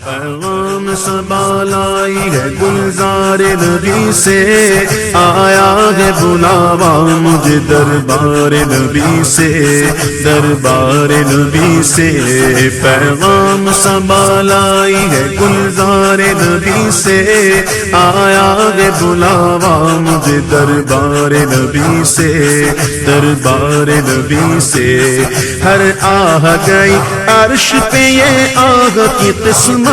پیغام صبا لائی ہے گلزار نبی سے، آیا ہے بلاوا مجھے دربار نبی سے، دربار نبی سے۔ پیغام صبا لائی ہے گلزار نبی سے، آیا ہے بلاوا مجھے دربار نبی سے، دربار نبی سے۔ ہر آہ گئی عرش پہ یہ آہ کی قسمت،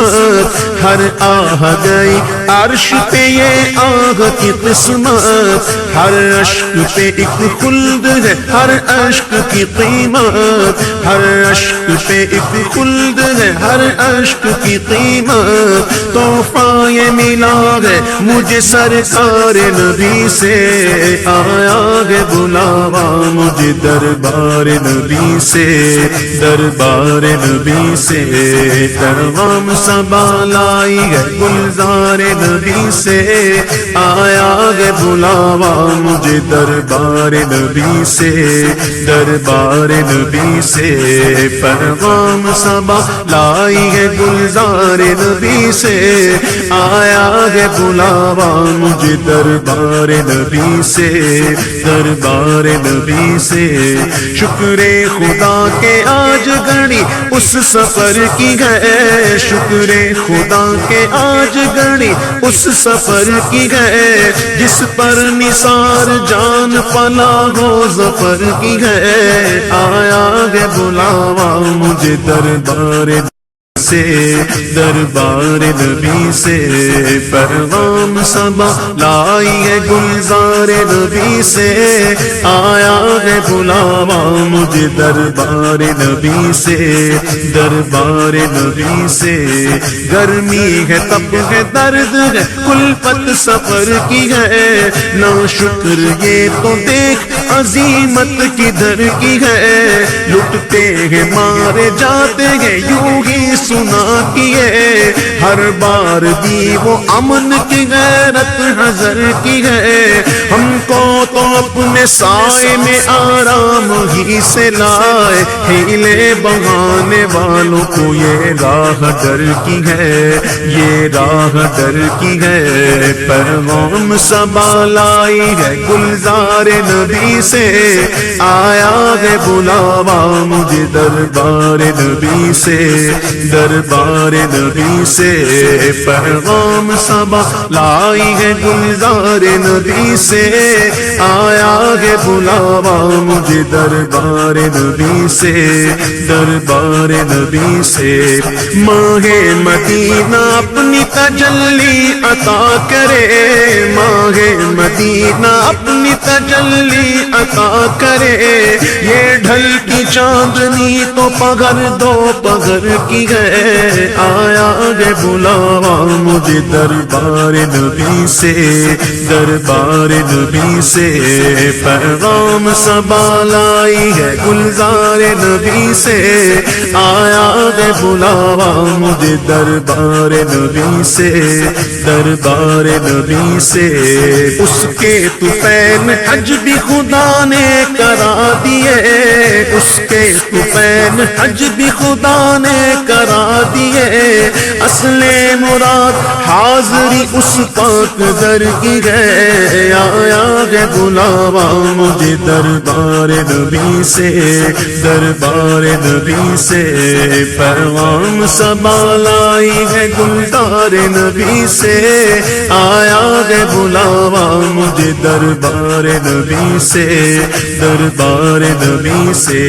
ہر آہ گئی عرش پہ یہ آہ کی قسمت، ہر اشک پہ ایک خلد ہے، ہر اشک کی قیمت، ہر اشک پہ ایک خلد ہے، ہر اشک کی قیمت۔ تحفہ یہ ملا ہے مجھے سرکار نبی سے، آیا ہے بلاوا مجھے دربار نبی سے، دربار نبی سے۔ پیغام صبا لائی ہے گلزار نبی سے، آیا ہے بلاوا مجھے دربار نبی سے، دربار نبی سے۔ پیغام صبا لائی ہے گلزار نبی سے، آیا ہے بلاوا مجھے دربار نبی سے، دربار نبی سے۔ شکر خدا کے آج گھڑی اس سفر کی ہے، شکر خدا کے آج گھڑی اس سفر کی ہے، جس پر نثار جان فلاح و ظفر کی ہے، آیا ہے بلاوا مجھے دربار سے، دربار نبی سے۔ پیغام صبا لائی ہے گلزار نبی سے، آیا ہے بلاوا مجھے دربار نبی سے، دربار نبی سے۔ گرمی ہے تب ہے درد ہے کلفت سفر کی ہے، نا شکر یہ تو دیکھ عظیمت کدھر کی ہے، لٹتے ہیں مارے جاتے ہیں یوں ہی سنا کیے، ہر بار بھی وہ امن کی غیرت حذر کی ہے، ہم کو تو اپنے سائے میں آرام ہی سے لائے، ہیلے بہانے والوں کو یہ راہ ڈر کی ہے، یہ راہ ڈر کی ہے۔ پیغام صبا لائی ہے گلزار نبی سے، آیا ہے بلاوا مجھے دربار نبی سے، دربار نبی سے۔ پیغام صبا لائی ہے گلزار نبی سے، آیا ہے بلاوا مجھے دربار نبی سے، دربار نبی سے۔ ماہ مدینہ اپنی تجلی عطا کرے، ماہ مدینہ اپنی تجلی عطا کرے، یہ ڈھل کی چاندنی تو پگھر دو پگھر کی ہے، آیا ہے بلاوا مجھے دربار نبی سے، دربار نبی سے۔ پیغام صبا لائی ہے گلزار نبی سے، آیا ہے بلاوا مجھے دربار نبی سے، دربار نبی سے۔ اس کے طفیل حج بھی خدا نے کرا دیے، اس کے طفیل حج بھی خدا نے کرا دیے، اصل مراد حاضری اس پاک در کی ہے، آیا ہے بلاوا مجھے دربار نبی سے، دربار نبی سے۔ پیغام صبا لائی ہے گلزار نبی سے، آیا ہے بلاوا مجھے دربار نبی سے، دربار نبی سے۔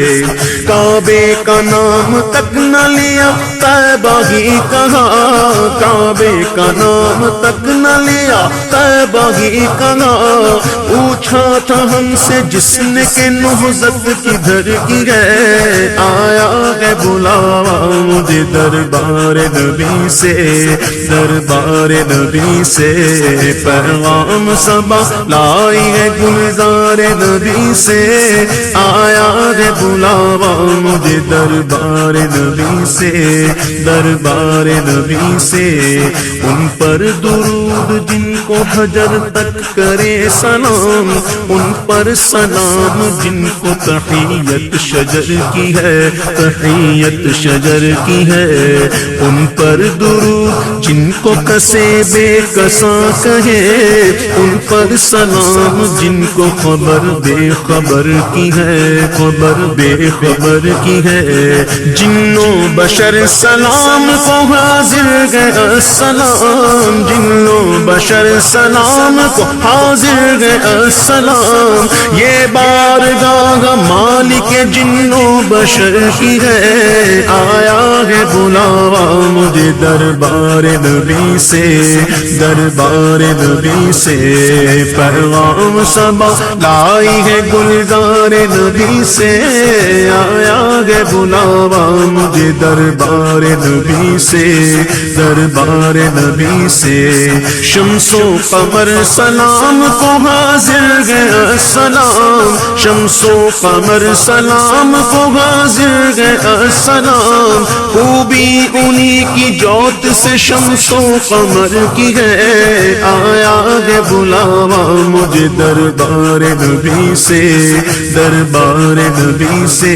کعبے کا نام تک نہ لیا طیبہ ہی کہا، کعبے کا نام تک نہ لیا طیبہ ہی کہا، پوچھا تھا ہم سے جس نے کہ نہضت کدھر کی ہے، آیا ہے بلاوا مجھے دربار نبی سے، دربار نبی سے۔ پیغام صبا لائی ہے گلزار نبی سے، آیا ہے بلاوا مجھے دربار نبی سے، دربار نبی سے۔ ان پر درود جن کو حجر تک کرے سلام، ان پر سلام جن کو تحیت شجر کی ہے، تحیت شجر کی ہے، ان پر درود درود جن کو کسے بے کساں کہے، ان پر سلام جن کو خبر بے خبر کی ہے، خبر بے خبر کی ہے۔ جنوں بشر سلام کو حاضر گئے السلام، جنوں بشر سلام کو حاضر گئے السلام۔ یہ بارگاہ مالک جنوں بشر کی ہے، آیا ہے بلاوا مجھے دربار نبی سے، دربار نبی سے۔ پیغام صبا لائی ہے گلزار نبی سے، آیا ہے بلاوا مجھے دربار نبی سے، دربار نبی سے۔ شمس و قمر سلام کو حاضر گئے السلام، شمس و قمر سلام کو حاضر گئے السلام۔ خوبی انہی کی جوت سے شمس و قمر کی ہے، آیا ہے بلاوا مجھے دربار نبی سے، دربار نبی سے۔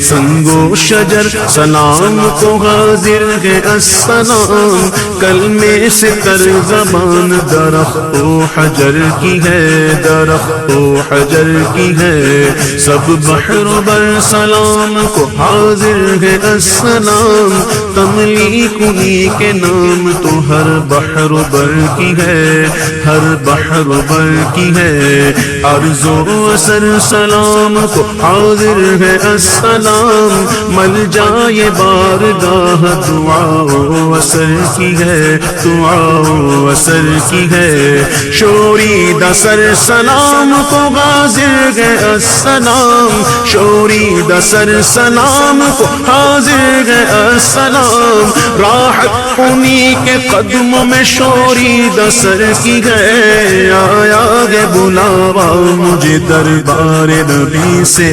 سنگ و شجر سلام کو حاضر ہے السلام، کلمے سے تر زبان درخت و حجر کی ہے، درخت و حجر کی ہے۔ سب بحر و بر سلام کو حاضر ہے السلام، تملیک انہی کے نام تو ہر بحر و بر کی ہے، ہر بحر و بر کی ہے۔ عرض و اثر سلام کو حاضر ہے السلام، مل جائے بارگاہ دعا و اثر کی ہے، دعا و اثر کی ہے۔ شوری دسر سلام کو حاضر ہے السلام، شوری دسر سلام کو حاضر ہے السلام۔ راحت انہی کے قدموں میں شوری دسر کی ہے، آیا ہے بلاوا مجھے دربار نبی سے،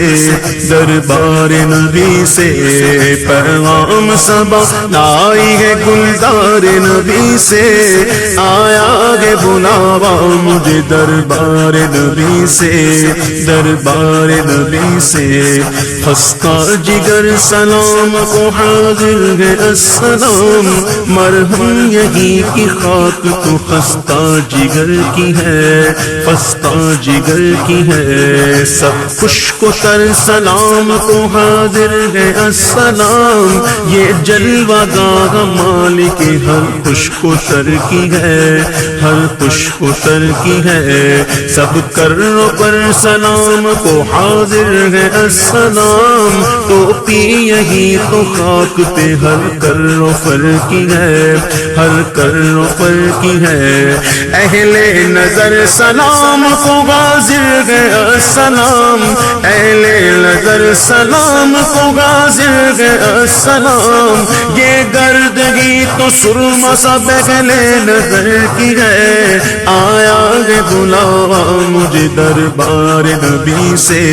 دربار نبی سے۔ پیغام صبا لائی ہے گلزار نبی سے، آیا ہے بلاوا مجھے دربار نبی سے، دربار نبی سے۔ خستہ جگر سلام کو حاضر ہے السلام، مرہم یہی کی خاک تو خستہ جگر کی ہے، خستہ جگر کی ہے۔ سب خشک و تر سلام کو حاضر ہے السلام، یہ جلوہ گاہ مالک ہر خشک و تر کی ہے، ہر خشک و تر کی ہے۔ سب کر پر سلام کو حاضر ہے السلام، ٹوپی یہی تو خاک پہ ہر کر و فر کی ہے، ہر کر و فر کی ہے۔ اہل نظر سلام کو حاضر ہے السلام، اہل نظر سلام کو حاضر ہے السلام۔ یہ گردگی تو سرما سب اہل نظر کی ہے، آیا ہے بلاوا مجھے دربار نبی سے،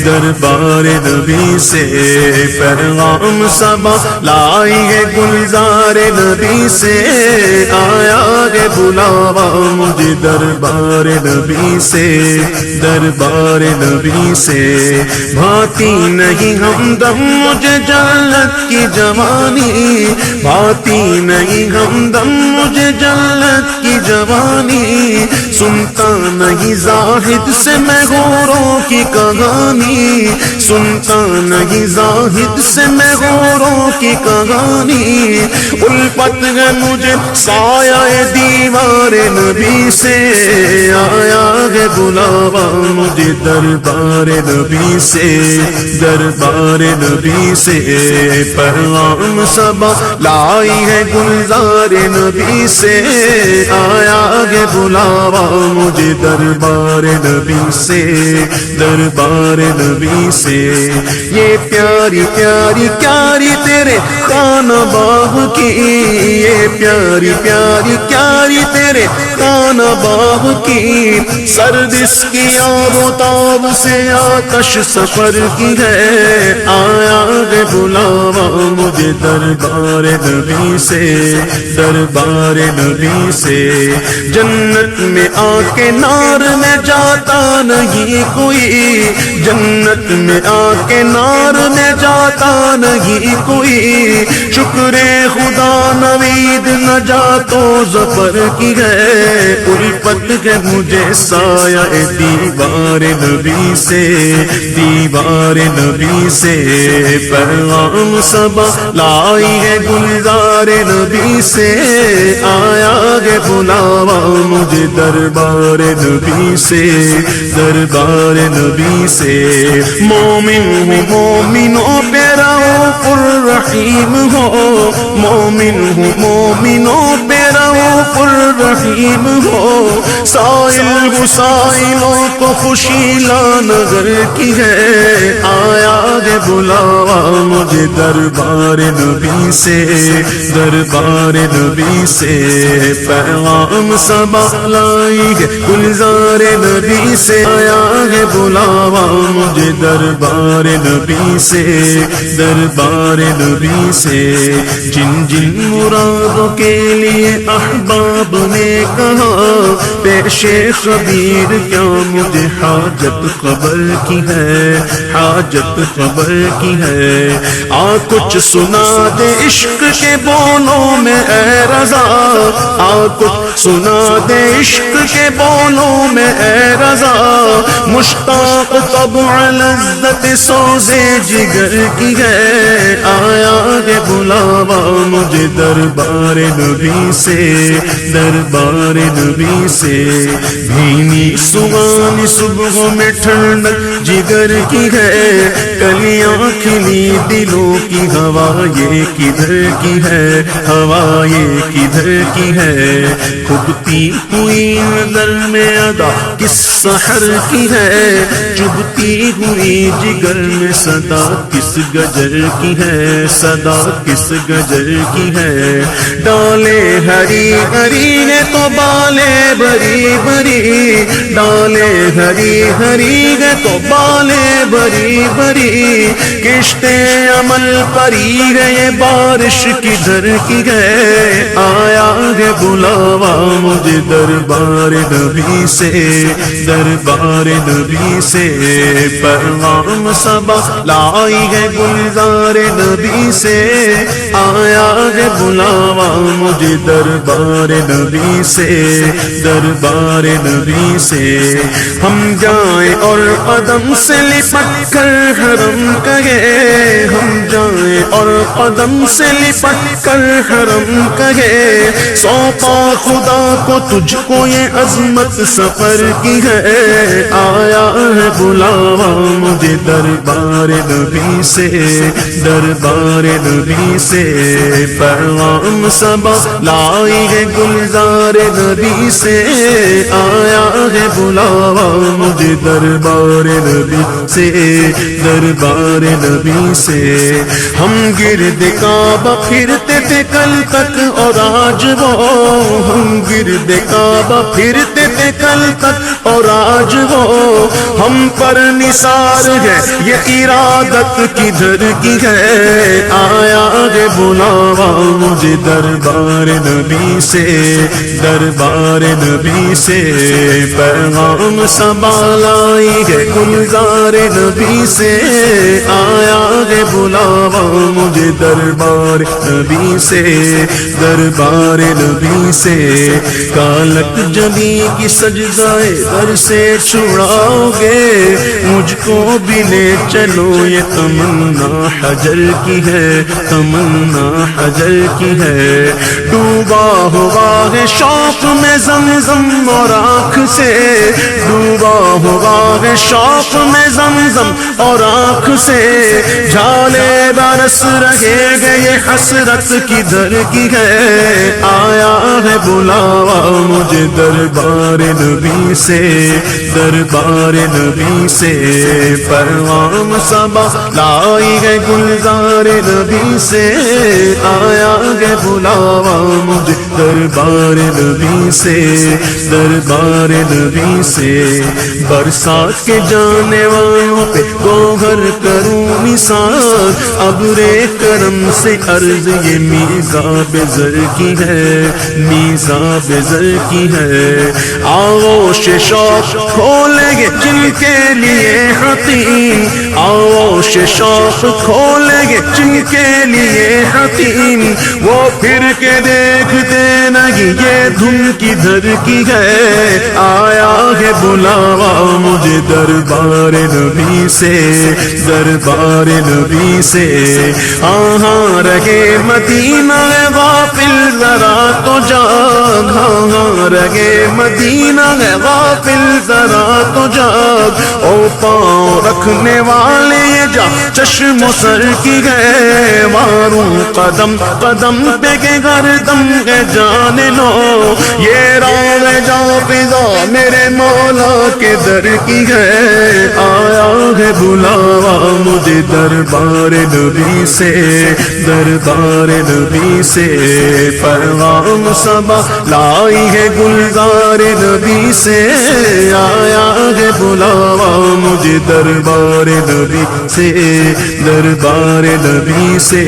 دربار نبی سے۔ پیغام صبا لائی ہے گلزار نبی سے، آیا ہے بلاوا مجھے دربار نبی سے، دربار نبی سے۔ بھاتی نہیں ہمدم مجھے جنت کی جوانی، بھاتی نہیں ہمدم مجھے جنت کی جوانی، سنتا نہیں زاہد سے میں غوروں کی کہانی، سنتا نہیں زاہد سے میں غوروں کی کہانی۔ الفت ہے مجھے سایہ دیوار نبی سے، آیا ہے بلاوا مجھے دربار نبی سے، دربار نبی سے۔ پیغام صبا لائی ہے گلزار نبی سے، آیا ہے بلاوا مجھے دربار نبی سے، دربار نبی سے۔ یہ پیاری پیاری پیاری تیرے خانہ باغ کی، یہ پیاری پیاری پیاری تیرے خانہ باغ کی، سرد اس کی آب و تاب سے آتش سفر کی ہے، آیا ہے بلاوا مجھے دربار نبی سے، دربار نبی سے۔ جنت میں آ کے نار میں جاتا نہیں کوئی، جنت میں آ کے نار میں جاتا نہیں کوئی، شکر خدا نبی عید نجات و ظفر کی ہے، الفت ہے مجھے سایہ دیوار نبی سے، دیوار نبی سے پیغام صبا لائی ہے گلزار نبی سے، آیا ہے بلاوا مجھے دربار نبی سے، دربار نبی سے۔ مومن ہوں مومنوں پہ رؤوف الرحیم ہو، مومن ہوں مومنوں پہ رؤوف الرحیم ہو، سائل ہوں سائلوں کو خوشی لانگر کی ہے، آیا ہے بلاوا مجھے دربار نبی سے، دربار نبی سے پیغام صبا لائی ہے گلزار نبی سے، آیا ہے بلاوا مجھے دربار نبی سے، دربار نبی سے۔ جن جن مرادوں کے لیے احباب نے کہا پیش خبیر کیا مجھے حاجت خبر کی ہے، حاجت خبر کی ہے، آ کچھ سنا دے عشق کے بولوں میں اے رضا، آ کچھ سنا دے عشق کے بولوں میں اے رضا، مشتاق طبع لذت سوزے جگر کی ہے، آیا ہے بلاوا مجھے دربار نبی سے، دربار نبی سے۔ بھینی سوانی صبح میں ٹھنڈک جگر کی ہے، کلیاں کھلی دلوں کی ہوا یہ کدھر کی ہے، ہوا یہ کدھر کی ہے، کھبتی ہوئی نظر میں ادا کس سحر کی ہے، چبھتی ہوئی جگر میں صدا کس گجر کی ہے، صدا کس گجر کی ہے، ڈالے ہری ہری ہے تو بالے بری بری، ڈالے ہری ہری ہے تو بالے بری بری، کشتے عمل پری ہے یہ بارش کدھر کی ہے، آیا ہے بلاوا مجھے دربار نبی سے، دربار نبی سے پیغام صبا لائی ہے گلزار نبی سے، آیا ہے بلاوا مجھے دربار نبی سے، دربار نبی سے۔ ہم جائیں اور قدم سے لپٹ کر حرم کہے، ہم جائیں اور قدم سے لپٹ کر حرم کہے، سونپا خدا کو تجھ کو یہ عظمت سفر کی ہے، آیا ہے بلاوا مجھے دربار نبی سے، دربار نبی سے پیغام صبا لائی ہے گلزار نبی سے، آیا ہے بلاوا مجھے دربار نبی سے، دربار نبی سے۔ ہم گرد کعبہ پھرتے تھے کل تک اور آج وہ، ہم گرد کعبہ پھرتے تھے کل تک اور آج وہ، ہم پر نثار ہے یہ ارادت کدھر کی ہے، آیا ہے بلاوا مجھے دربار نبی سے، دربار نبی سے پیغام صبا لائی ہے گلزار نبی سے، آیا ہے بلاوا مجھے دربار نبی سے، دربار نبی سے۔ کالک جبی کی سجدائے در سے چھڑاؤ گے، مجھ کو بھی لے چلو یہ تمنا حجر کی ہے، تمنا حجر کی ہے، ڈوبا ہوا ہے شوق میں زمزم اور آنکھ سے، ڈوبا ہوا ہے شوق میں زمزم اور آنکھ سے، جھالے برس رہے گے یہ حسرت کدھر کی ہے، آیا ہے بلاوا مجھے دربار نبی سے، دربار نبی سے پیغام صبا لائی ہے گلزار نبی سے، آیا ہے بلاوا مجھے دربار نبی سے، دربار نبی سے۔ برسات کے جانے والوں پہ گوہر کروں نثار، ابر کرم سے عرض یہ میزاب زر کی ہے، میزاب زر کی ہے، آغوش شوق کھولیں گے جن کے لیے حتیم، آغوش شوق کھولیں گے جن کے لیے حتیم، وہ پھر کے دیکھتے نہیں یہ دھن کدھر کی ہے، آیا ہے بلاوا مجھے دربار نبی سے، دربار نبی سے، آہاں رہے مدینہ غافل ذرا تو جاگ، ہاں رہے مدینہ غافل ذرا تو جاگ، او پاؤں رکھنے والے یہ جا چشم و سر کی گئے، ماروں قدم قدم پہ کے گردم کے جان لو، یہ راہ جا فضا میرے مولا کے در کی ہے، آیا ہے بلاوا مجھے دربار نبی سے، دربار نبی سے، پیغام صبا لائی ہے گلزار نبی سے، آیا ہے بلاوا مجھے دربار نبی سے، دربار نبی سے،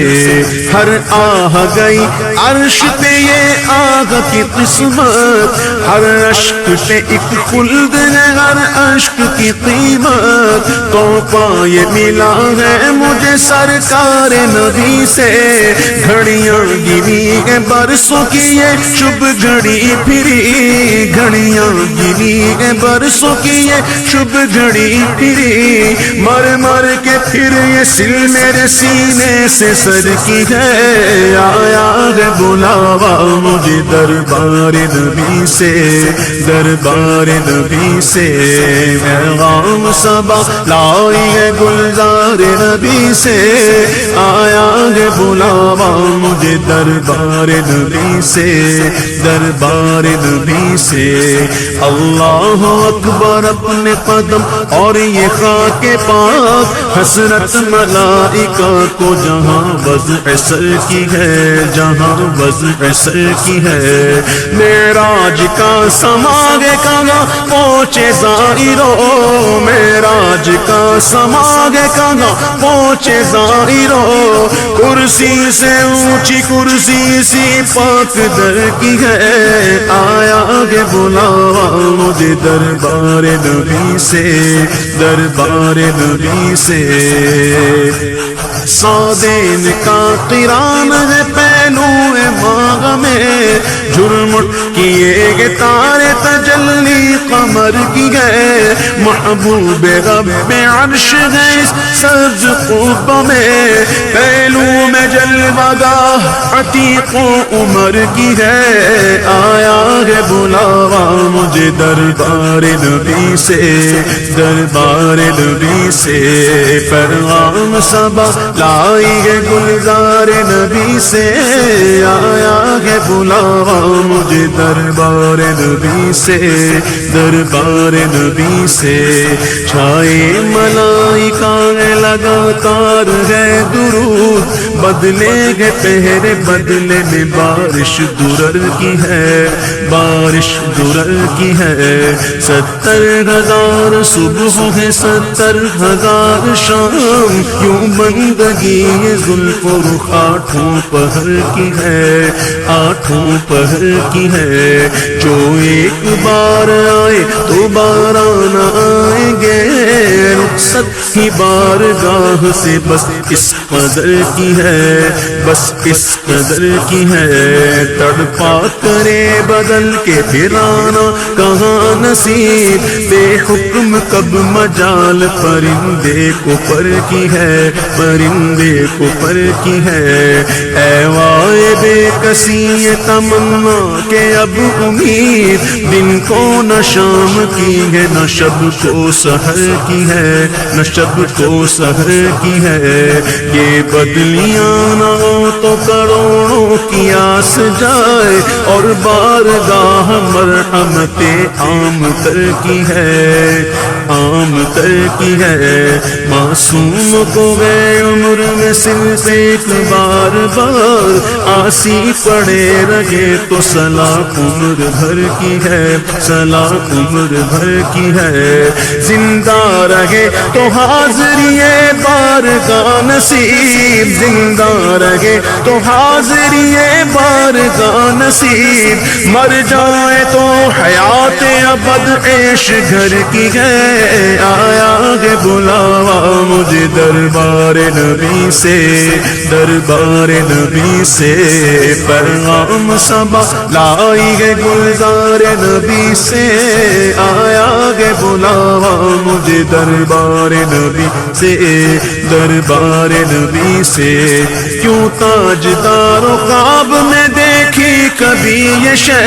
ہر آہ گئی عرش پہ یہ آگ کی قسمت، ہر اشک پہ ایک خلد ہے، ہر اشک کی قیمت، تو پائے ملا ہے مجھے سرکار نبی سے، گھڑیاں گری ہے برسوں کی یہ شب گھڑی پھری، گھڑیاں گری ہے برسوں کی یہ شب گھڑی پھری، مر مر کے پھر یہ سل میرے سینے سے سر کی ہے، آیا ہے بلاوا مجھے دربار نبی سے، دربار نبی سے، پیغام صبا لائی ہے گلزار نبی سے، آیا ہے بلاوا مجھے دربار نبی سے، دربار نبی سے، اللہ اکبر اپنے قدم اور یہ خاک پاک، حسرت ملائکہ کو جہاں وضع سر کی ہے، جہاں وضع سر کی ہے، معراج کا سماگے کہاں پہنچے زائرو، معراج کا سماگے کہاں پہنچے زائرو، کرسی سے اونچی کرسی سی پاک در کی ہے، آیا ہے بلاوا مجھے دربار نبی سے، دربار نبی سے، سودین کا قران ہے پہلو باغ میں، جھرمٹ کیے گے تارے تجلی قمر کی ہے، محبوب رب عرش ہے اس سبز قب میں، پہلو میں جلوہ گاہ عتیق و عمر کی ہے، آیا ہے بلاوا مجھے دربار نبی سے، دربار نبی سے، پیغام صبا لائی ہے گلزار نبی سے، آیا ہے بلاوا مجھے دربار نبی سے، دربار نبی سے، چھائے ملائکہ لگاتار ہے درود، بدلے گے پہرے بدلے میں بارش درر کی ہے، بارش درر کی ہے، 70,000 صبح ہے 70,000 شام، یوں بندگی زلف و رخ آٹھوں پہر کی ہے، آٹھوں پہر کی ہے، جو ایک بار آئے دوبارہ نہ آئیں گے، رخصت ہی بارگاہ سے بس اس قدر کی ہے، بس اس قدر کی ہے، تڑپا کرے بدل کے پھر آنا کہاں نصیب، بے حکم کب مجال پرندے کو پر کی ہے، پرندے کو پر کی ہے، اے وائے بے کسی تمنا کہ اب امید، دن کو نہ شام کی ہے نہ شب کو سحر کی ہے، نہ شب کو سحر کی ہے، یہ بدلیاں نہ ہو تو کروڑوں کی آس جائے، اور بارگاہ مرحمت عام تر کی ہے، عام تر کی ہے، معصوم کو گئے عمر میں صرف ایک بار بار، آسی پڑے رہے تو سلاخ عمر بھر کی ہے، سلاخ عمر بھر کی ہے، زندہ رہے تو حاضری بارگاہ نصیب، زندہ رہے تو حاضری بارگاہ نصیب، مر جائے تو حیات ابد عیش گھر کی ہے، آیا ہے بلاوا مجھے دربار نبی سے، دربار نبی سے، پیغام صبا لائی ہے گلزار نبی سے، آیا ہے بلاوا مجھے دربار نبی سے، دربار نبی سے، کیوں تاجدار و خواب میں دیکھی کبھی یہ شے،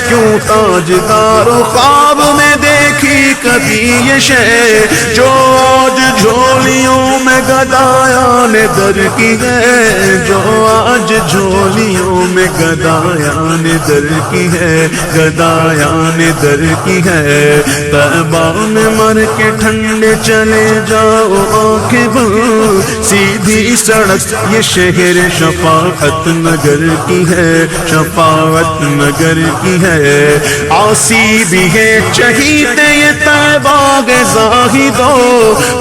کیوں تاجدار و خواب میں دیکھی کبھی یہ شے، جو آج جھولیوں میں گدایان در کی ہے، جو آج جھولیوں میں گدایان در کی ہے، گدایان در کی ہے، طیبان مر کے ٹھنڈے چلے جاؤ آنکھیں بند، سیدھی سڑک یہ شہر شفاعت نگر کی ہے، شفاعت نگر کی ہے، عاصی بھی ہے چہیتے یہ طیبہ کے زاہدو،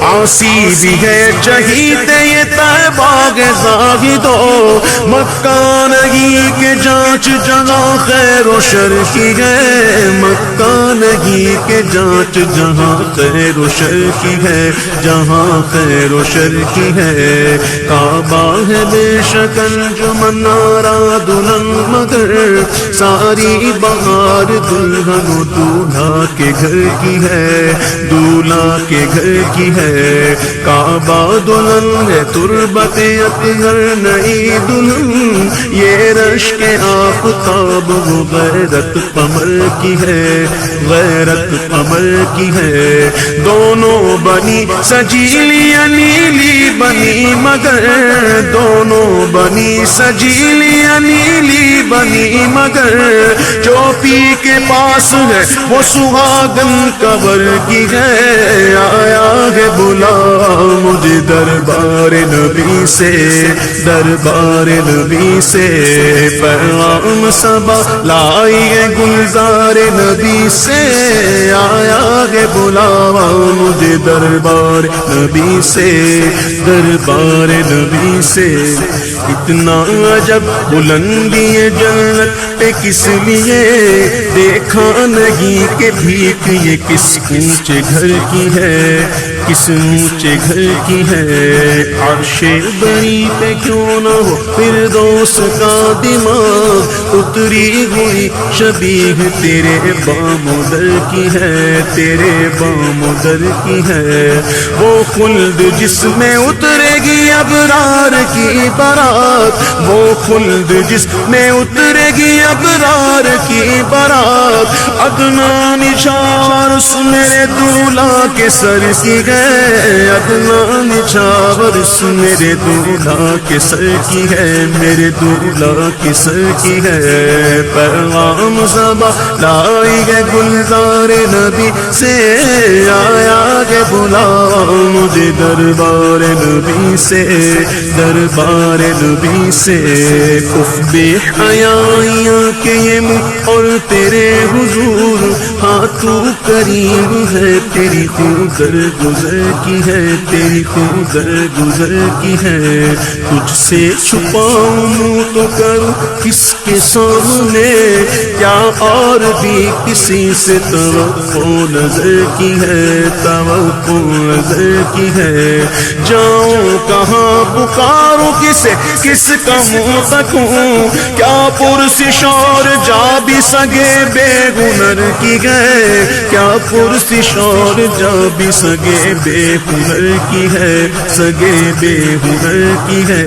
عاصی بھی ہے چہیتے یہ طیبہ کے زاہدو، مکہ نہیں کہ جانچ جہاں خیر و شر کی ہے، مکہ نہیں کہ جانچ جہاں خیر و شر کی ہے، جہاں خیر و شر کی ہے، کعبہ ہے بے شکل جو منارہ دلہن مگر، ساری بہار دلہن و دولہا کے گھر کی ہے، دولہا کے گھر کی ہے، کعبہ دلہن ہے تربت اطہر نئی دلہن، یہ رشک آفتاب وہ غیرت قمر کی ہے، غیرت قمر کی ہے، دونوں بنی سجیلی نیلی بنی مگر، دونوں بنی سجیلی نیلی بنی مگر، جو پی کے پاس ہے وہ سہاگن قبر کی ہے، آیا ہے بلا مجھے دربار نبی سے، دربار نبی سے، پیغام صبا لائی ہے گلزار نبی سے، آیا ہے بلاوا مجھے دربار نبی سے، دربار نبی سے، اتنا عجب بلندی جنت پہ کس لیے، دیکھا نہیں کہ بھیک یہ کس اونچے گھر کی ہے، کس اونچے گھر کی ہے، عرش بری پہ کیوں نہ ہو فردوس کا دماغ، اتری ہوئی شبیہ تیرے بام و در کی ہے، تیرے بام و در کی ہے، وہ خلد جس میں اترے گی ابرار کی برات، وہ خلد جس میں اترے گی ابرار کی برات، عدنان چاورس میرے دولہا کے سر کی ہے، عدنان چاورس میرے دولہا کے سر کی ہے، میرے دولہا کے سر کی ہے، پیغام صبا لائی ہے گلزار نبی سے، آیا ہے بلاوا مجھے دربار نبی سے، دربار نبی سے، اف بے حیائیاں کہ یہ منہ اور تیرے حضور، ہاں تو کریم ہے تیری خود در گزر کی ہے، تیری خود در گزر کی ہے، تجھ سے چھپاؤں منہ تو کروں کس کے سامنے، کیا اور بھی کسی سے توقع نظر کی ہے، توقع نظر کی ہے، جاؤں کہاں پکاروں کسے، کس کا منہ تکوں، کیا پرسش اور جا بھی سگے بے ہنر کی ہے، کیا پرسش اور جا بھی سگے بے ہنر کی ہے، سگے بے ہنر کی ہے،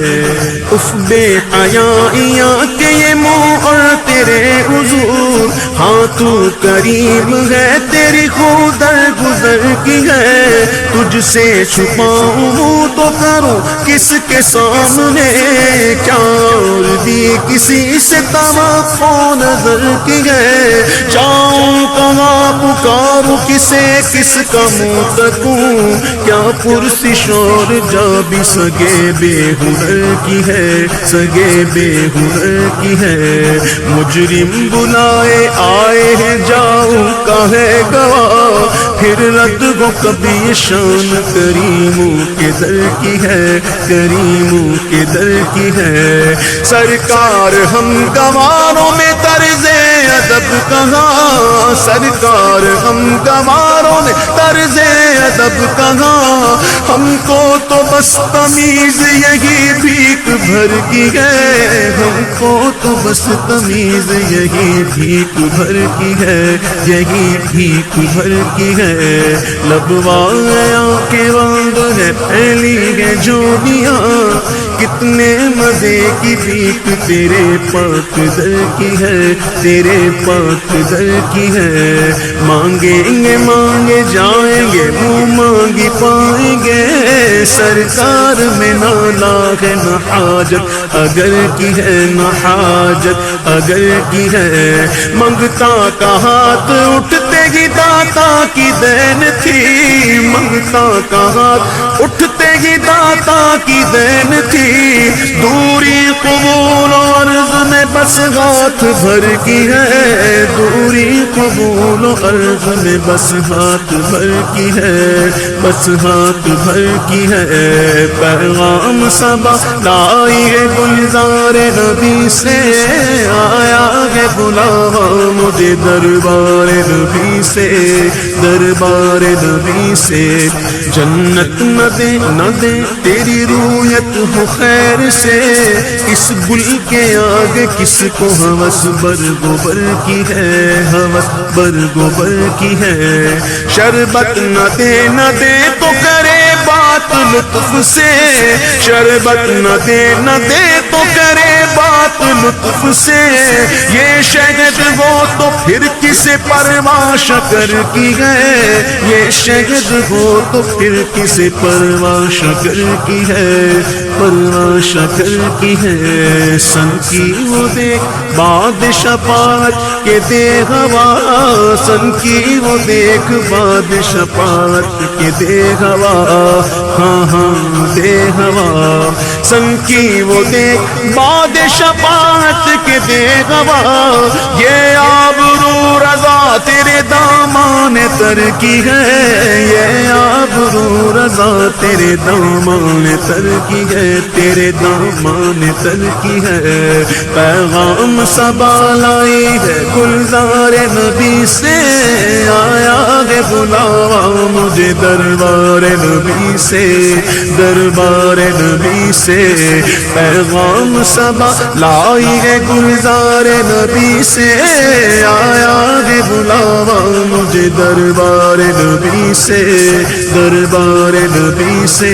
اف بے حیائیاں کہ یہ منہ اور تیرے حضور، ہاں تو کریم ہے تیری خود در گزر کی ہے، تجھ سے چھپاؤں منہ تو کروں کس کے سامنے، کیا اور بھی کسی سے توقع نظر کی ہے، جاؤں کہاں پکاروں کسے کس کا منہ تکوں، کیا پرسش اور جا بھی سگے بے ہنر کی ہے، سگے بے ہنر کی ہے۔ مجرم بلائے آئے ہیں جاؤں کا ہے گواہ، پھر رد ہو کبھی شان کریموں کے در کی ہے، کریموں کے در کی ہے۔ سرکار ہم گواروں میں طرز ادب کہاں، سرکار ہم گواروں میں طرز ادب کہاں، ہم کو تو بس تمیز یہی بھیک بھر کی ہے، ہم کو تو بس تمیز یہی بھیک بھر کی ہے، یہی بھیک بھر کی ہے۔ لبوایا کے وانگ ہے پھیلی ہے جوڑیاں، کتنے مزے کی بھیک تیرے پاک در کی ہے، تیرے پاک در کی ہے۔ مانگیں گے مانگے جائیں گے منہ مانگی پائیں گے، سرکار میں نہ لاغ نہ حاجت اگر کی ہے، نہ حاجت اگر کی ہے۔ منگتا کا ہاتھ اٹھتے ہی داتا کی دین تھی، منگتا کا ہاتھ اٹھتے ہی داتا کی دین تھی، دوری قبول و عرض میں بس ہاتھ بھر کی ہے، دوری قبول و عرض میں بس ہاتھ بھر کی ہے، بس ہاتھ بھر کی ہے۔ پیغام صبا لائی ہے گلزار نبی سے، آیا ہے بلاوا مجھے دربار نبی سے، دربار نبی سے۔ جنت نہ دے نہ دے تیری رویت ہو خیر سے، اس گل کے آگے کس کو ہوس برگوبر کی ہے، ہوس برگوبر کی ہے۔ شربت نہ دے نہ دے تو کرے بات لطف سے، شربت نہ دے نہ دے تو کرے بات لطف سے، یہ شہد ہو تو پھر کسے پرواہ شکر کی ہے، یہ شہد ہو تو پھر کسے پرواہ شکر کی ہے، پرواہ شکر کی ہے۔ سن کی وہ دیکھ باد شفاعت کے دے ہوا، سن کی وہ دیکھ باد شفاعت کے دے ہوا، ہاں ہاں دے ہوا۔ سن کی وہ دیکھ باد شفاعت کے دے ہوا، یہ آبرو رضا تیرے دامان تر کی ہے، یہ آبرو رضا تیرے دامان تر کی ہے، تیرے دامان تر کی ہے۔ پیغام صبا لائی ہے گلزار نبی سے، آیا ہے بلاوا مجھے دربار نبی سے، دربار نبی سے۔ پیغام صبا لائی ہے گلزار نبی سے، آیا ہے بلاوا مجھے دربار نبی سے، دربار نبی سے۔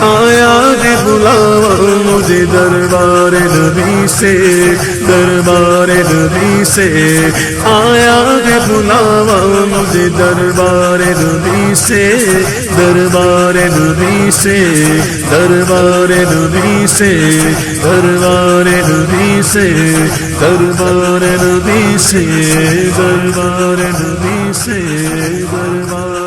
آیا ہے بلاوا مجھے دربار نبی سے، دربار نبی سے۔ آیا ہے بلاوا مجھے دربار نبی سے، دربار نبی سے، دربار نبی سے، دربار نبی سے، دربار نبی سے، دربار نبی سے، دربار